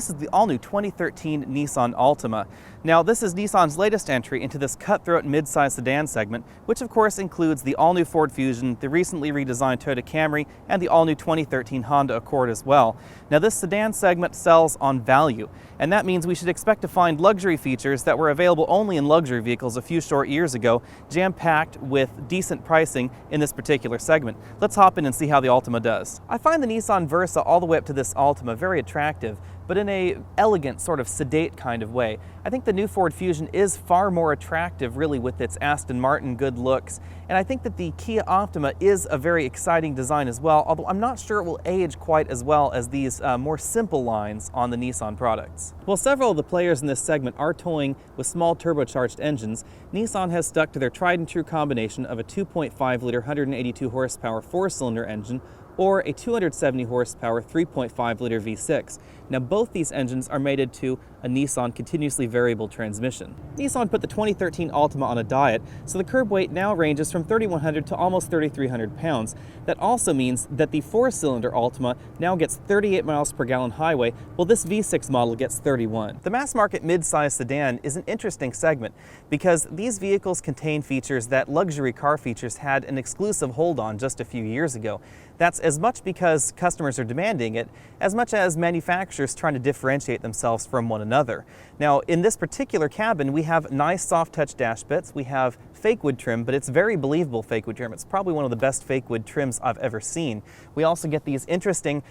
This is the all-new 2013 Nissan Altima. Now, this is Nissan's latest entry into this cutthroat mid-size sedan segment, which of course includes the all-new Ford Fusion, the recently redesigned Toyota Camry, and the all-new 2013 Honda Accord as well. Now, this sedan segment sells on value, and that means we should expect to find luxury features that were available only in luxury vehicles a few short years ago, jam-packed with decent pricing in this particular segment. Let's hop in and see how the Altima does. I find the Nissan Versa all the way up to this Altima very attractive, but in a elegant, sort of sedate kind of way. I think the new Ford Fusion is far more attractive, really, with its Aston Martin good looks, and I think that the Kia Optima is a very exciting design as well, although I'm not sure it will age quite as well as these more simple lines on the Nissan products. While several of the players in this segment are toying with small turbocharged engines, Nissan has stuck to their tried and true combination of a 2.5-liter 182 horsepower four-cylinder engine or a 270 horsepower 3.5-liter V6. Now, both these engines are mated to a Nissan continuously variable transmission. Nissan put the 2013 Altima on a diet, so the curb weight now ranges from 3,100 to almost 3,300 pounds. That also means that the four-cylinder Altima now gets 38 miles per gallon highway, while this V6 model gets 31. The mass-market mid-size sedan is an interesting segment because these vehicles contain features that luxury car features had an exclusive hold on just a few years ago. That's as much because customers are demanding it, as much as manufacturers trying to differentiate themselves from one another. Now, in this particular cabin, we have nice soft touch dash bits, we have fake wood trim, but it's very believable fake wood trim. It's probably one of the best fake wood trims I've ever seen. We also get these interesting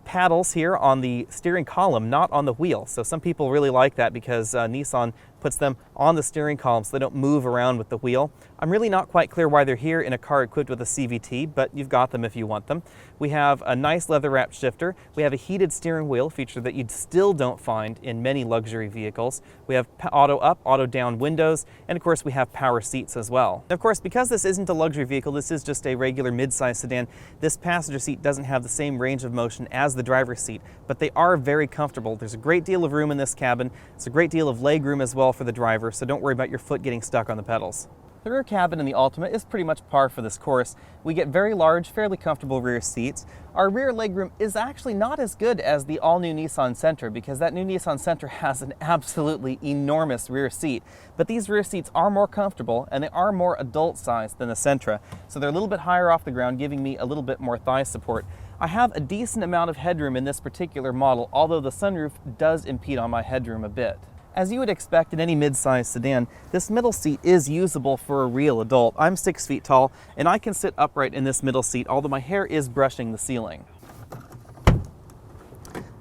paddles here on the steering column, not on the wheel. So some people really like that because Nissan puts them on the steering column so they don't move around with the wheel. I'm really not quite clear why they're here in a car equipped with a CVT, but you've got them if you want them. We have a nice leather-wrapped shifter. We have a heated steering wheel, feature that you still don't find in many luxury vehicles. We have auto up, auto down windows, and of course we have power seats as well. And of course, because this isn't a luxury vehicle, this is just a regular mid-size sedan, this passenger seat doesn't have the same range of motion as the driver's seat, but they are very comfortable. There's a great deal of room in this cabin. It's a great deal of leg room as well for the driver, so don't worry about your foot getting stuck on the pedals. The rear cabin in the Altima is pretty much par for this course. We get very large, fairly comfortable rear seats. Our rear legroom is actually not as good as the all-new Nissan Sentra because that new Nissan Sentra has an absolutely enormous rear seat. But these rear seats are more comfortable and they are more adult-sized than the Sentra, so they're a little bit higher off the ground, giving me a little bit more thigh support. I have a decent amount of headroom in this particular model, although the sunroof does impede on my headroom a bit. As you would expect in any mid-size sedan, this middle seat is usable for a real adult. I'm 6 feet tall, and I can sit upright in this middle seat, although my hair is brushing the ceiling.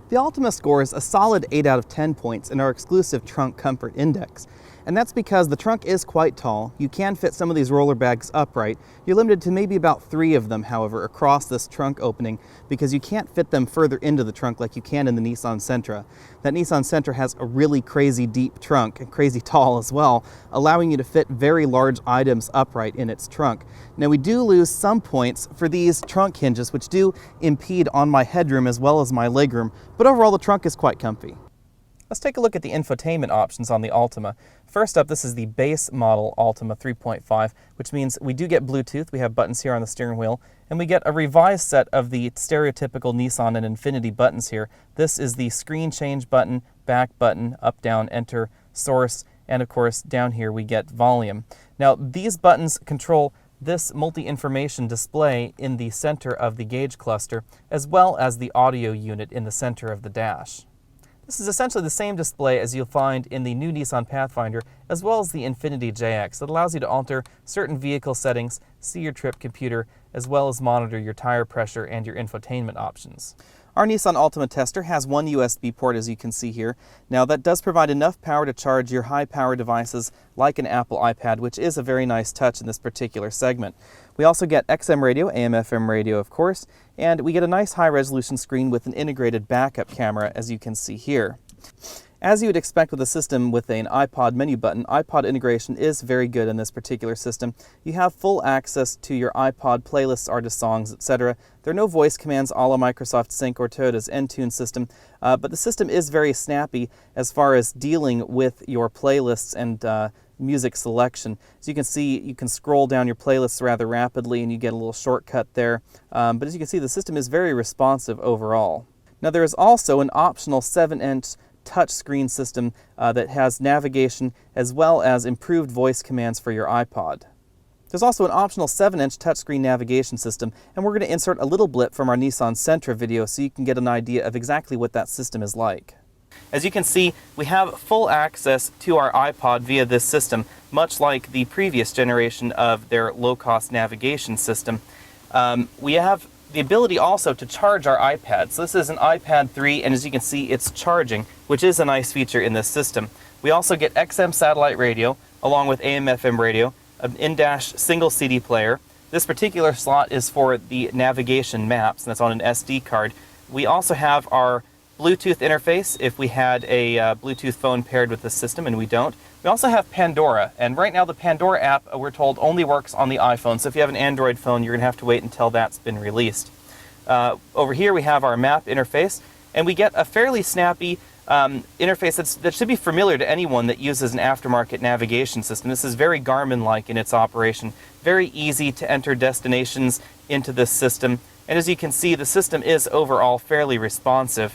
The Altima scores a solid 8 out of 10 points in our exclusive Trunk Comfort Index. And that's because the trunk is quite tall. You can fit some of these roller bags upright. You're limited to maybe about 3 of them, however, across this trunk opening because you can't fit them further into the trunk like you can in the Nissan Sentra. That Nissan Sentra has a really crazy deep trunk and crazy tall as well, allowing you to fit very large items upright in its trunk. Now, we do lose some points for these trunk hinges, which do impede on my headroom as well as my legroom, but overall the trunk is quite comfy. Let's take a look at the infotainment options on the Altima. First up, this is the base model Altima 3.5, which means we do get Bluetooth. We have buttons here on the steering wheel, and we get a revised set of the stereotypical Nissan and Infiniti buttons here. This is the screen change button, back button, up, down, enter, source, and of course down here we get volume. Now, these buttons control this multi-information display in the center of the gauge cluster, as well as the audio unit in the center of the dash. This is essentially the same display as you'll find in the new Nissan Pathfinder, as well as the Infiniti JX. It allows you to alter certain vehicle settings, see your trip computer, as well as monitor your tire pressure and your infotainment options. Our Nissan Altima tester has one USB port, as you can see here. Now, that does provide enough power to charge your high-power devices like an Apple iPad, which is a very nice touch in this particular segment. We also get XM radio, AM/FM radio, of course, and we get a nice high-resolution screen with an integrated backup camera, as you can see here. As you would expect with a system with an iPod menu button, iPod integration is very good in this particular system. You have full access to your iPod playlists, artist songs, etc. There are no voice commands a la Microsoft Sync or Toyota's Entune system, but the system is very snappy as far as dealing with your playlists and music selection. As you can see, you can scroll down your playlists rather rapidly and you get a little shortcut there. But as you can see, the system is very responsive overall. Now there is also an optional 7-inch touchscreen system that has navigation as well as improved voice commands for your iPod. There's also an optional 7-inch touchscreen navigation system, and we're going to insert a little blip from our Nissan Sentra video so you can get an idea of exactly what that system is like. As you can see, we have full access to our iPod via this system, much like the previous generation of their low-cost navigation system. We have the ability also to charge our iPad. So this is an iPad 3, and as you can see, it's charging, which is a nice feature in this system. We also get XM satellite radio, along with AM/FM radio, an in-dash single CD player. This particular slot is for the navigation maps, and that's on an SD card. We also have our Bluetooth interface if we had a Bluetooth phone paired with the system, and we don't. We also have Pandora, and right now the Pandora app, we're told, only works on the iPhone, so if you have an Android phone, you're going to have to wait until that's been released. Over here we have our map interface, and we get a fairly snappy interface that should be familiar to anyone that uses an aftermarket navigation system. This is very Garmin-like in its operation. Very easy to enter destinations into this system, and as you can see, the system is overall fairly responsive.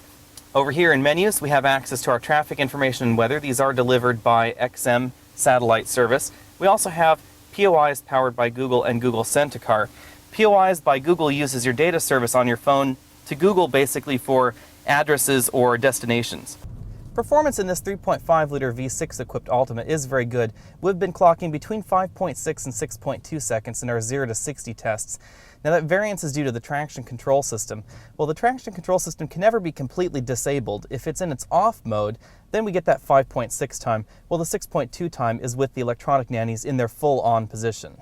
Over here in menus, we have access to our traffic information and weather. These are delivered by XM satellite service. We also have POIs powered by Google and Google Send-to-Car. POIs by Google uses your data service on your phone to Google basically for addresses or destinations. Performance in this 3.5-liter V6 equipped Altima is very good. We've been clocking between 5.6 and 6.2 seconds in our 0 to 60 tests. Now that variance is due to the traction control system. Well, the traction control system can never be completely disabled. If it's in its off mode, then we get that 5.6 time. Well, the 6.2 time is with the electronic nannies in their full on position.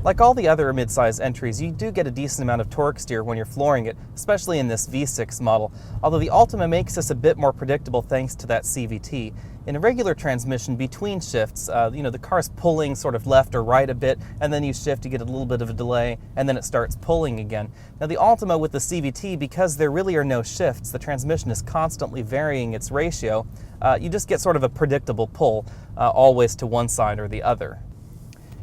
Like all the other mid-size entries, you do get a decent amount of torque steer when you're flooring it, especially in this V6 model, although the Altima makes this a bit more predictable thanks to that CVT. In a regular transmission between shifts, the car's pulling sort of left or right a bit, and then you shift, you get a little bit of a delay, and then it starts pulling again. Now the Altima with the CVT, because there really are no shifts, the transmission is constantly varying its ratio, you just get sort of a predictable pull, always to one side or the other.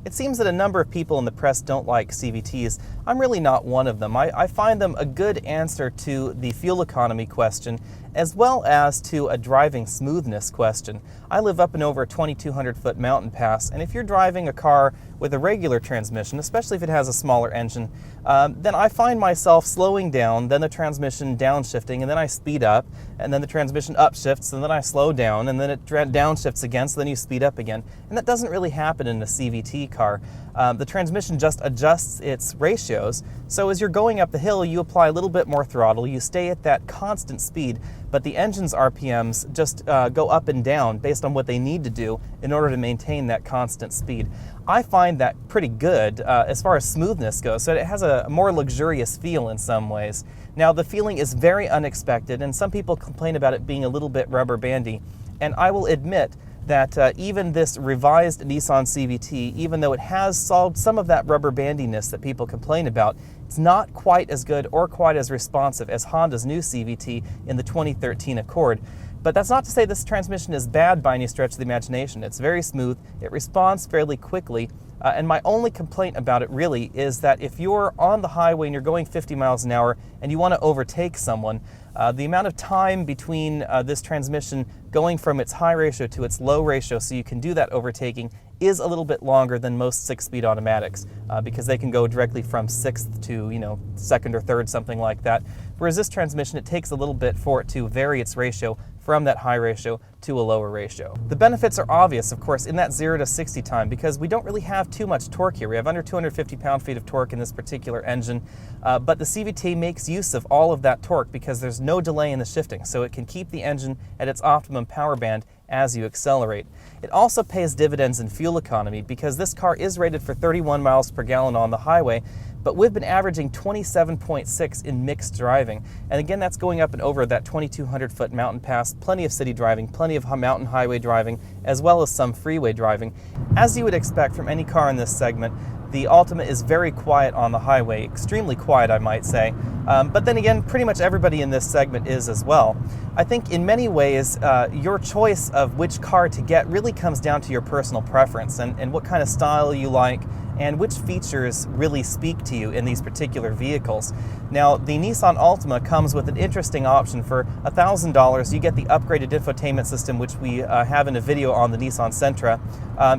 It seems that a number of people in the press don't like CVTs. I'm really not one of them. I find them a good answer to the fuel economy question, as well as to a driving smoothness question. I live up and over a 2,200-foot mountain pass, and if you're driving a car with a regular transmission, especially if it has a smaller engine, then I find myself slowing down, then the transmission downshifting, and then I speed up, and then the transmission upshifts, and then I slow down, and then it downshifts again, so then you speed up again. And that doesn't really happen in a CVT car. The transmission just adjusts its ratios, so as you're going up the hill, you apply a little bit more throttle, you stay at that constant speed, but the engine's RPMs just go up and down based on what they need to do in order to maintain that constant speed. I find that pretty good as far as smoothness goes, so it has a more luxurious feel in some ways. Now the feeling is very unexpected, and some people complain about it being a little bit rubber bandy, and I will admit that even this revised Nissan CVT, even though it has solved some of that rubber bandiness that people complain about, it's not quite as good or quite as responsive as Honda's new CVT in the 2013 Accord. But that's not to say this transmission is bad by any stretch of the imagination. It's very smooth, it responds fairly quickly, and my only complaint about it really is that if you're on the highway and you're going 50 miles an hour and you want to overtake someone, the amount of time between this transmission going from its high ratio to its low ratio so you can do that overtaking is a little bit longer than most 6-speed automatics because they can go directly from 6th to, 2nd or 3rd, something like that. Whereas this transmission, it takes a little bit for it to vary its ratio from that high ratio to a lower ratio. The benefits are obvious, of course, in that 0 to 60 time because we don't really have too much torque here. We have under 250 pound-feet of torque in this particular engine, but the CVT makes use of all of that torque because there's no delay in the shifting, so it can keep the engine at its optimum power band as you accelerate. It also pays dividends in fuel economy because this car is rated for 31 miles per gallon on the highway, but we've been averaging 27.6 in mixed driving. And again, that's going up and over that 2,200-foot mountain pass, plenty of city driving, plenty of mountain highway driving, as well as some freeway driving. As you would expect from any car in this segment, the Altima is very quiet on the highway, extremely quiet, I might say. But then again, pretty much everybody in this segment is as well. I think in many ways, your choice of which car to get really comes down to your personal preference and what kind of style you like and which features really speak to you in these particular vehicles. Now, the Nissan Altima comes with an interesting option. For $1,000, you get the upgraded infotainment system, which we have in a video on the Nissan Sentra,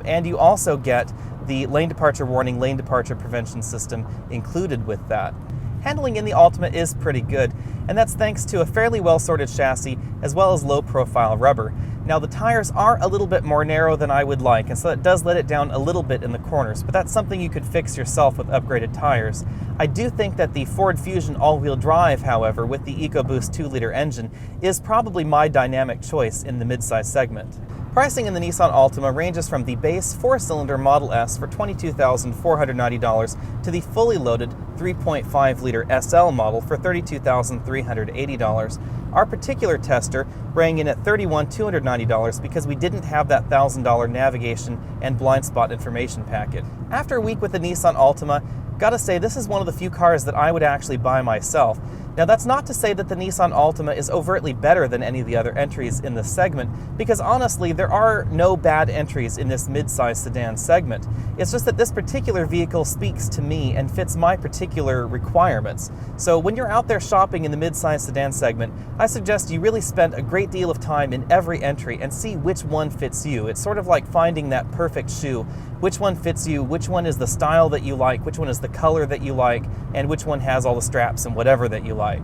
and you also get the lane departure warning, lane departure prevention system included with that. Handling in the Altima is pretty good, and that's thanks to a fairly well-sorted chassis as well as low-profile rubber. Now, the tires are a little bit more narrow than I would like, and so that does let it down a little bit in the corners, but that's something you could fix yourself with upgraded tires. I do think that the Ford Fusion all-wheel drive, however, with the EcoBoost 2-liter engine, is probably my dynamic choice in the midsize segment. Pricing in the Nissan Altima ranges from the base 4-cylinder Model S for $22,490 to the fully loaded 3.5-liter SL model for $32,380. Our particular tester rang in at $31,290 because we didn't have that $1,000 navigation and blind spot information packet. After a week with the Nissan Altima, gotta say this is one of the few cars that I would actually buy myself. Now, that's not to say that the Nissan Altima is overtly better than any of the other entries in this segment, because honestly, there are no bad entries in this mid-size sedan segment. It's just that this particular vehicle speaks to me and fits my particular requirements. So when you're out there shopping in the mid-size sedan segment, I suggest you really spend a great deal of time in every entry and see which one fits you. It's sort of like finding that perfect shoe. Which one fits you, which one is the style that you like, which one is the color that you like, and which one has all the straps and whatever that you like.